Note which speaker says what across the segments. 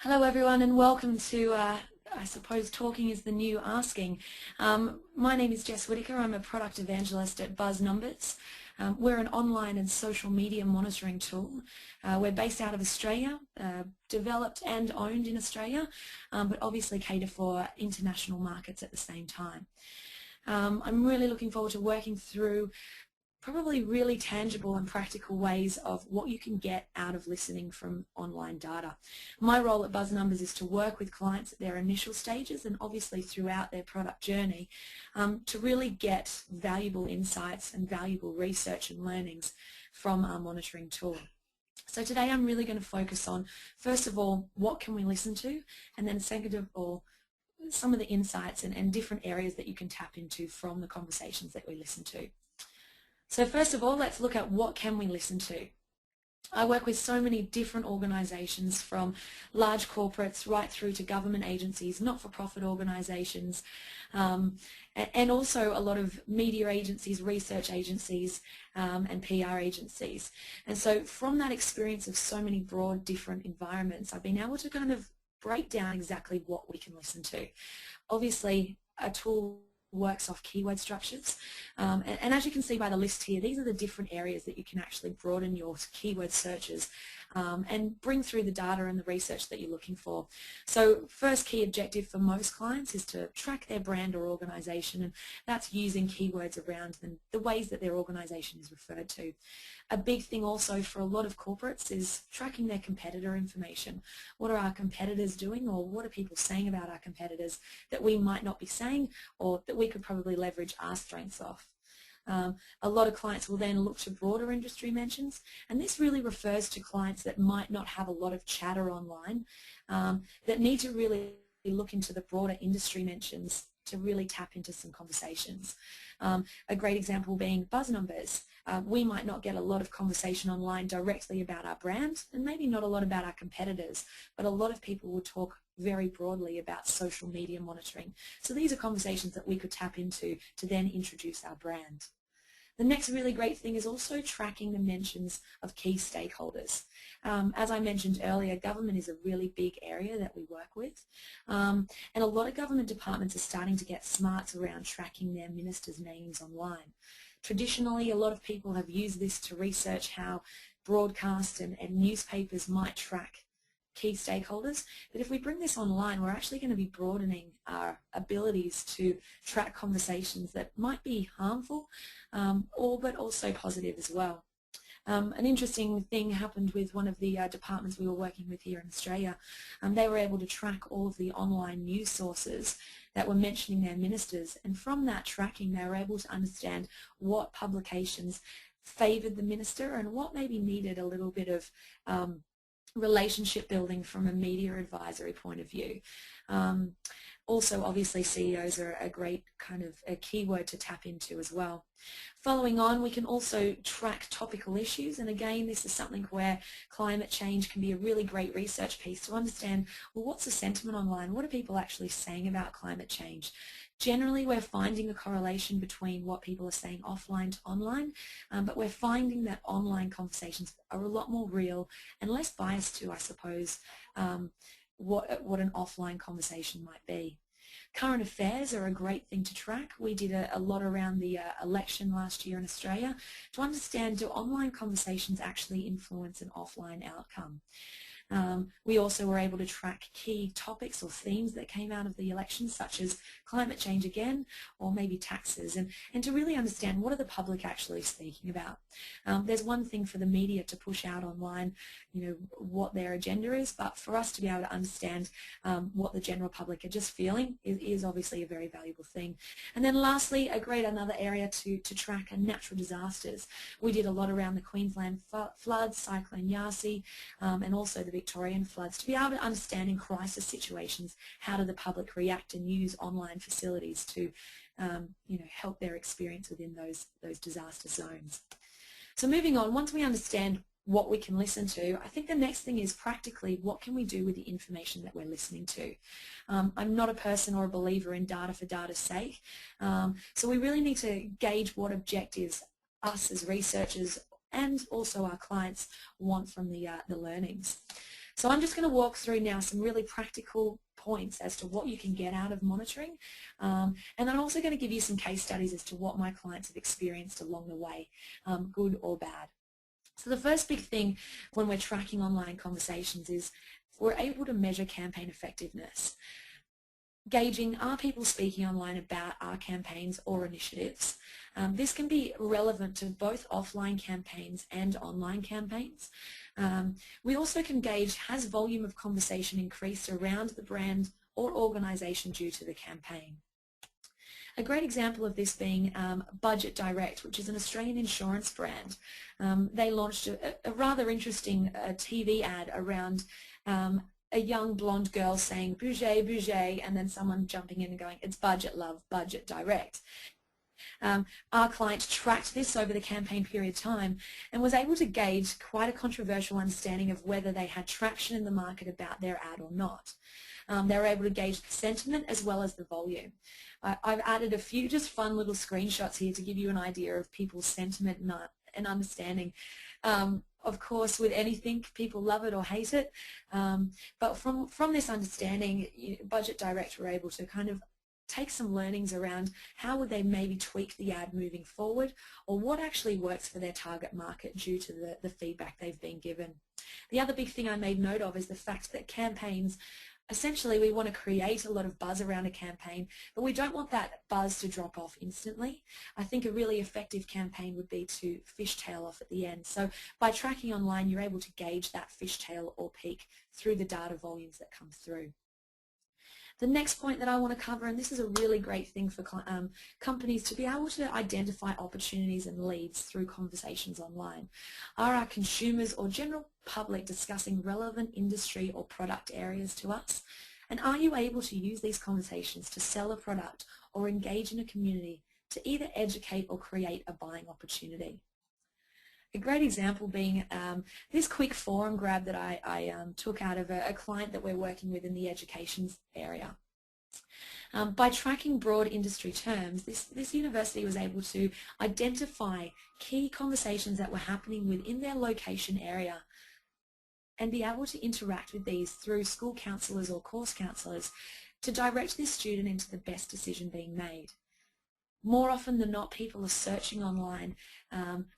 Speaker 1: Hello everyone and welcome to, I suppose, Talking is the New Asking. My name is Jess Whittakers. I'm a product evangelist at Buzz Numbers. We're an online and social media monitoring tool. We're based out of Australia, developed and owned in Australia, but obviously cater for international markets at the same time. I'm really looking forward to working through probably really tangible and practical ways of what you can get out of listening from online data. My role at Buzz Numbers is to work with clients at their initial stages and obviously throughout their product journey to really get valuable insights and valuable research and learnings from our monitoring tool. So today I'm really going to focus on, first of all, what can we listen to, and then second of all, some of the insights and different areas that you can tap into from the conversations that we listen to. So first of all, let's look at what can we listen to. I work with so many different organisations, from large corporates right through to government agencies, not-for-profit organisations, and also a lot of media agencies, research agencies, and PR agencies. And so from that experience of so many broad different environments, I've been able to kind of break down exactly what we can listen to. Obviously, a tool works off keyword structures, and as you can see by the list here, these are the different areas that you can actually broaden your keyword searches and bring through the data and the research that you're looking for. So first key objective for most clients is to track their brand or organisation, and that's using keywords around the ways that their organisation is referred to. A big thing also for a lot of corporates is tracking their competitor information. What are our competitors doing, or what are people saying about our competitors that we might not be saying, or that we could probably leverage our strengths off. A lot of clients will then look to broader industry mentions, and this really refers to clients that might not have a lot of chatter online, that need to really look into the broader industry mentions to really tap into some conversations. A great example being Buzz Numbers. We might not get a lot of conversation online directly about our brand, and maybe not a lot about our competitors, but a lot of people will talk very broadly about social media monitoring. So these are conversations that we could tap into to then introduce our brand. The next really great thing is also tracking the mentions of key stakeholders. As I mentioned earlier, government is a really big area that we work with, and a lot of government departments are starting to get smarts around tracking their ministers' names online. Traditionally, a lot of people have used this to research how broadcast and newspapers might track key stakeholders, but if we bring this online, we're actually going to be broadening our abilities to track conversations that might be harmful, but also positive as well. An interesting thing happened with one of the departments we were working with here in Australia. They were able to track all of the online news sources that were mentioning their ministers, and from that tracking they were able to understand what publications favoured the minister and what maybe needed a little bit of relationship building from a media advisory point of view. Also, obviously, CEOs are a great kind of a keyword to tap into as well. Following on, we can also track topical issues, and again, this is something where climate change can be a really great research piece to understand, well, what's the sentiment online? What are people actually saying about climate change? Generally, we're finding a correlation between what people are saying offline to online, but we're finding that online conversations are a lot more real and less biased to, I suppose, what an offline conversation might be. Current affairs are a great thing to track. We did a lot around the election last year in Australia to understand, do online conversations actually influence an offline outcome? We also were able to track key topics or themes that came out of the election, such as climate change again, or maybe taxes, and to really understand what are the public actually speaking about. There's one thing for the media to push out online, what their agenda is, but for us to be able to understand what the general public are just feeling is obviously a very valuable thing. And then lastly, another area to track are natural disasters. We did a lot around the Queensland floods, Cyclone Yasi, and also the Victorian floods, to be able to understand in crisis situations how do the public react and use online facilities to help their experience within those disaster zones. So moving on, once we understand what we can listen to, I think the next thing is practically what can we do with the information that we're listening to. I'm not a person or a believer in data for data's sake, so we really need to gauge what objectives us as researchers and also our clients want from the learnings. So I'm just going to walk through now some really practical points as to what you can get out of monitoring, and then I'm also going to give you some case studies as to what my clients have experienced along the way, good or bad. So the first big thing when we're tracking online conversations is we're able to measure campaign effectiveness. Gauging, are people speaking online about our campaigns or initiatives? This can be relevant to both offline campaigns and online campaigns. We also can gauge, has volume of conversation increased around the brand or organisation due to the campaign? A great example of this being Budget Direct, which is an Australian insurance brand. They launched a rather interesting TV ad around a young blonde girl saying "Bouger, bouger," and then someone jumping in and going, "It's budget, love, Budget Direct." Our client tracked this over the campaign period time and was able to gauge quite a controversial understanding of whether they had traction in the market about their ad or not. They were able to gauge the sentiment as well as the volume. I've added a few just fun little screenshots here to give you an idea of people's sentiment and understanding. Of course, with anything, people love it or hate it, but from this understanding, Budget Direct were able to kind of take some learnings around how would they maybe tweak the ad moving forward, or what actually works for their target market due to the feedback they've been given. The other big thing I made note of is the fact that campaigns, essentially we want to create a lot of buzz around a campaign, but we don't want that buzz to drop off instantly. I think a really effective campaign would be to fishtail off at the end. So by tracking online, you're able to gauge that fishtail or peak through the data volumes that come through. The next point that I want to cover, and this is a really great thing for companies to be able to identify opportunities and leads through conversations online. Are our consumers or general public discussing relevant industry or product areas to us? And are you able to use these conversations to sell a product or engage in a community to either educate or create a buying opportunity? A great example being this quick forum grab that I took out of a client that we're working with in the education area. By tracking broad industry terms, this university was able to identify key conversations that were happening within their location area and be able to interact with these through school counsellors or course counsellors to direct this student into the best decision being made. More often than not, people are searching online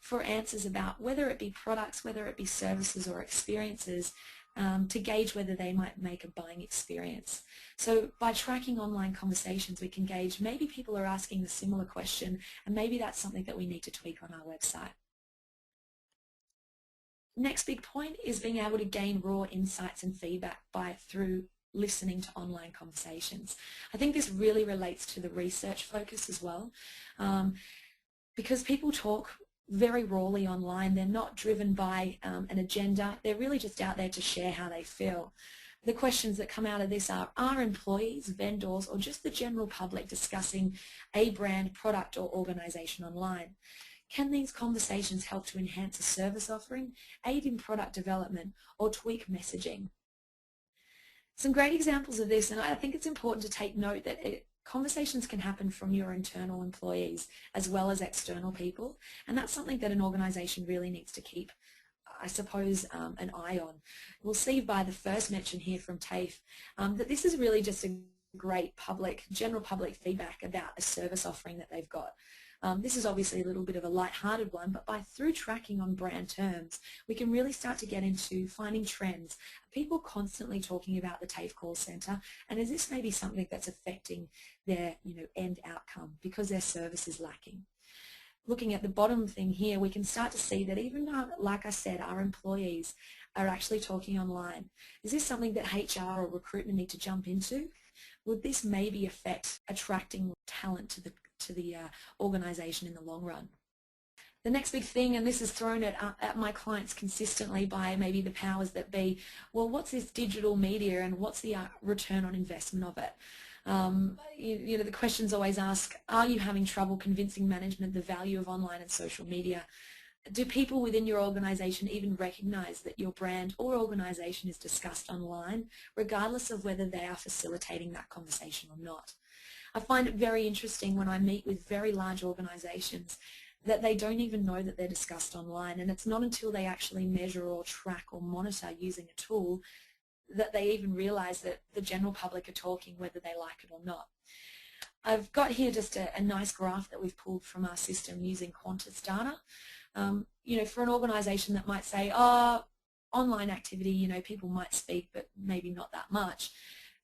Speaker 1: for answers about whether it be products, whether it be services or experiences, to gauge whether they might make a buying experience. So by tracking online conversations, we can gauge maybe people are asking a similar question, and maybe that's something that we need to tweak on our website. Next big point is being able to gain raw insights and feedback through listening to online conversations. I think this really relates to the research focus as well, because people talk very rawly online. They're not driven by an agenda. They're really just out there to share how they feel. The questions that come out of this are employees, vendors, or just the general public discussing a brand, product, or organization online? Can these conversations help to enhance a service offering, aid in product development, or tweak messaging? Some great examples of this, and I think it's important to take note that conversations can happen from your internal employees as well as external people, and that's something that an organisation really needs to keep, I suppose, an eye on. We'll see by the first mention here from TAFE that this is really just a great general public feedback about a service offering that they've got. This is obviously a little bit of a light-hearted one, but through tracking on brand terms, we can really start to get into finding trends. Are people constantly talking about the TAFE call centre, and is this maybe something that's affecting their end outcome because their service is lacking? Looking at the bottom thing here, we can start to see that even, like I said, our employees are actually talking online. Is this something that HR or recruitment need to jump into? Would this maybe affect attracting talent to the organisation in the long run? The next big thing, and this is thrown at my clients consistently by maybe the powers that be, well, what's this digital media and what's the return on investment of it? The questions always ask, are you having trouble convincing management the value of online and social media? Do people within your organisation even recognise that your brand or organisation is discussed online, regardless of whether they are facilitating that conversation or not? I find it very interesting when I meet with very large organisations that they don't even know that they're discussed online, and it's not until they actually measure or track or monitor using a tool that they even realize that the general public are talking whether they like it or not. I've got here just a nice graph that we've pulled from our system using Qantas data. You know, for an organization that might say, oh, online activity, you know, people might speak, but maybe not that much.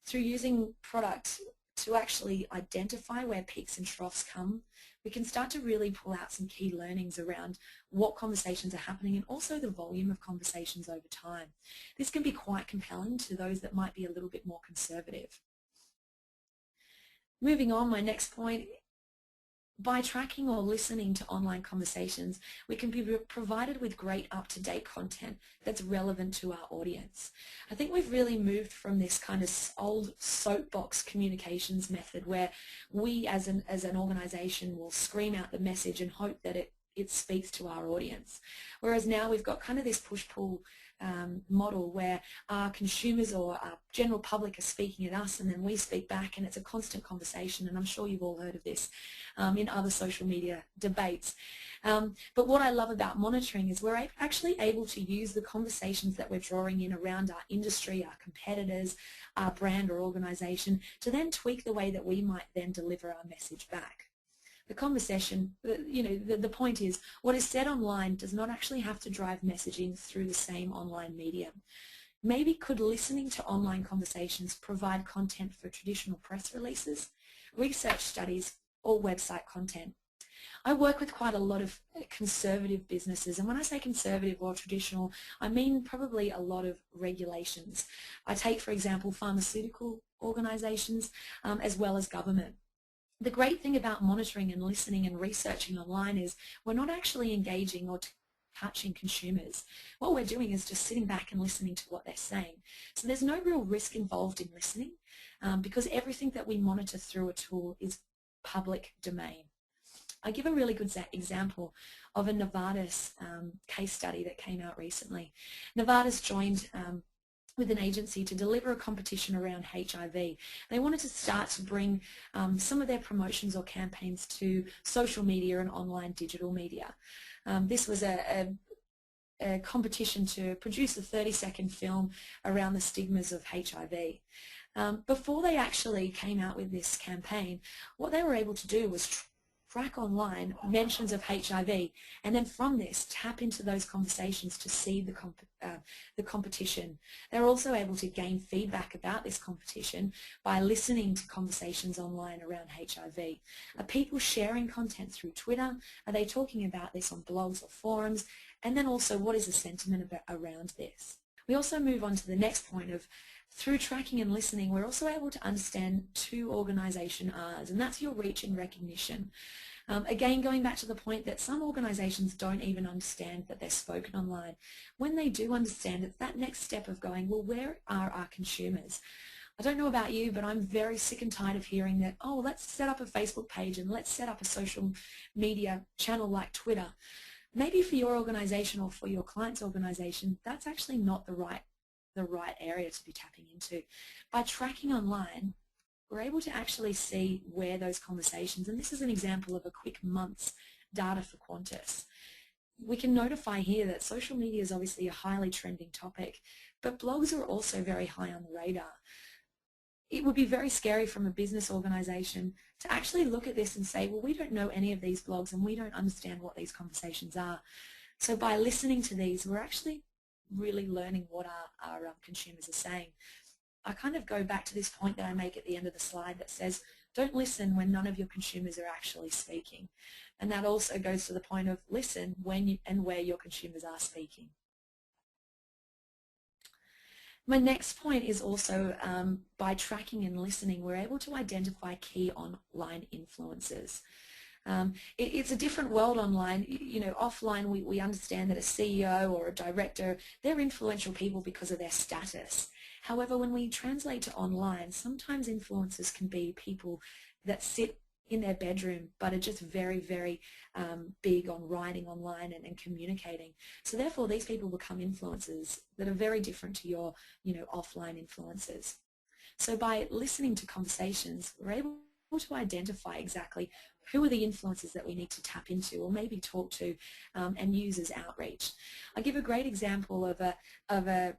Speaker 1: Through using product to actually identify where peaks and troughs come, we can start to really pull out some key learnings around what conversations are happening and also the volume of conversations over time. This can be quite compelling to those that might be a little bit more conservative. Moving on, my next point, by tracking or listening to online conversations, we can be provided with great up-to-date content that's relevant to our audience. I think we've really moved from this kind of old soapbox communications method where we as an organization will scream out the message and hope that it speaks to our audience. Whereas now we've got kind of this push-pull model where our consumers or our general public are speaking at us and then we speak back, and it's a constant conversation, and I'm sure you've all heard of this in other social media debates. But what I love about monitoring is we're actually able to use the conversations that we're drawing in around our industry, our competitors, our brand or organization to then tweak the way that we might then deliver our message back. The conversation, you know, the point is what is said online does not actually have to drive messaging through the same online medium. Maybe could listening to online conversations provide content for traditional press releases, research studies, or website content? I work with quite a lot of conservative businesses, and when I say conservative or traditional, I mean probably a lot of regulations. I take, for example, pharmaceutical organizations as well as government. The great thing about monitoring and listening and researching online is we're not actually engaging or touching consumers. What we're doing is just sitting back and listening to what they're saying. So there's no real risk involved in listening because everything that we monitor through a tool is public domain. I give a really good example of a Novartis case study that came out recently. Novartis joined with an agency to deliver a competition around HIV. They wanted to start to bring some of their promotions or campaigns to social media and online digital media. This was a competition to produce a 30-second film around the stigmas of HIV. Before they actually came out with this campaign, what they were able to do was track online mentions of HIV, and then from this tap into those conversations to see the competition. They're also able to gain feedback about this competition by listening to conversations online around HIV. Are people sharing content through Twitter? Are they talking about this on blogs or forums? And then also, what is the sentiment around this? We also move on to the next point of through tracking and listening, we're also able to understand two organisation R's, and that's your reach and recognition. Again, going back to the point that some organisations don't even understand that they're spoken online. When they do understand, it's that next step of going, well, where are our consumers? I don't know about you, but I'm very sick and tired of hearing that, oh, let's set up a Facebook page and let's set up a social media channel like Twitter. Maybe for your organisation or for your client's organisation, that's actually not the right area to be tapping into. By tracking online, we're able to actually see where those conversations, and this is an example of a quick month's data for Qantas. We can notify here that social media is obviously a highly trending topic, but blogs are also very high on the radar. It would be very scary from a business organisation to actually look at this and say, well, we don't know any of these blogs and we don't understand what these conversations are. So by listening to these, we're actually really learning what our consumers are saying. I kind of go back to this point that I make at the end of the slide that says, don't listen when none of your consumers are actually speaking. And that also goes to the point of listen when and where your consumers are speaking. My next point is also by tracking and listening, we're able to identify key online influencers. It's a different world online. You know, offline we understand that a CEO or a director, they're influential people because of their status. However, when we translate to online, sometimes influencers can be people that sit in their bedroom but are just very, very big on writing online and communicating. So therefore, these people become influencers that are very different to your, offline influencers. So by listening to conversations, we're able to identify exactly who are the influencers that we need to tap into or maybe talk to and use as outreach. I'll give a great example of a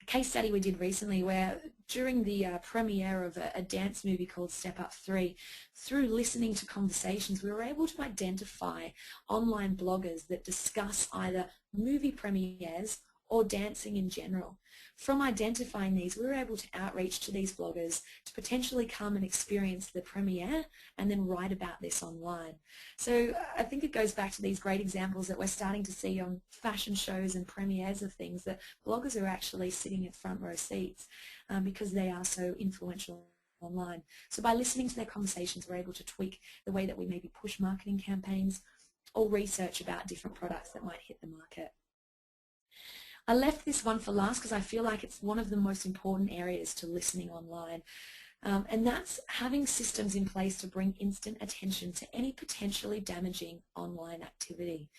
Speaker 1: case study we did recently where during the premiere of a dance movie called Step Up 3, through listening to conversations, we were able to identify online bloggers that discuss either movie premieres or dancing in general. From identifying these, we were able to outreach to these bloggers to potentially come and experience the premiere and then write about this online. So I think it goes back to these great examples that we're starting to see on fashion shows and premieres of things, that bloggers are actually sitting at front row seats because they are so influential online. So by listening to their conversations, we're able to tweak the way that we maybe push marketing campaigns or research about different products that might hit the market. I left this one for last because I feel like it's one of the most important areas to listening online, and that's having systems in place to bring instant attention to any potentially damaging online activity.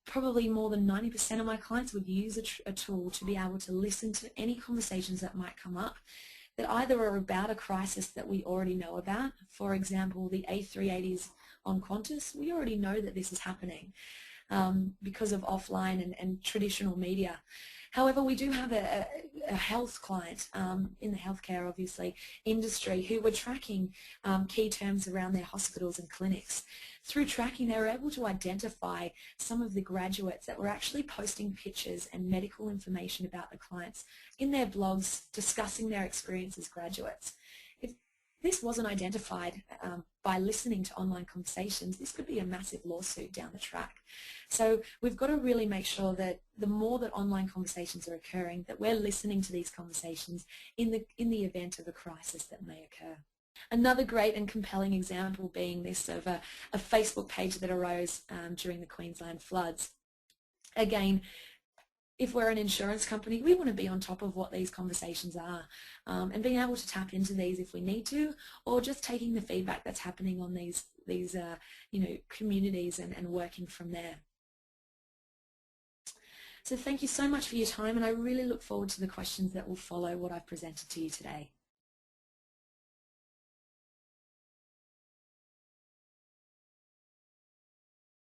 Speaker 1: Probably more than 90% of my clients would use a tool to be able to listen to any conversations that might come up that either are about a crisis that we already know about. For example, the A380s on Qantas, we already know that this is happening because of offline and traditional media. However, we do have a health client in the healthcare, obviously, industry who were tracking key terms around their hospitals and clinics. Through tracking, they were able to identify some of the graduates that were actually posting pictures and medical information about the clients in their blogs discussing their experience as graduates. If this wasn't identified by listening to online conversations, this could be a massive lawsuit down the track. So we've got to really make sure that the more that online conversations are occurring, that we're listening to these conversations in the event of a crisis that may occur. Another great and compelling example being this of a Facebook page that arose during the Queensland floods. Again, if we're an insurance company, we want to be on top of what these conversations are and being able to tap into these if we need to, or just taking the feedback that's happening on these communities and working from there. So thank you so much for your time, and I really look forward to the questions that will follow what I've presented to you today.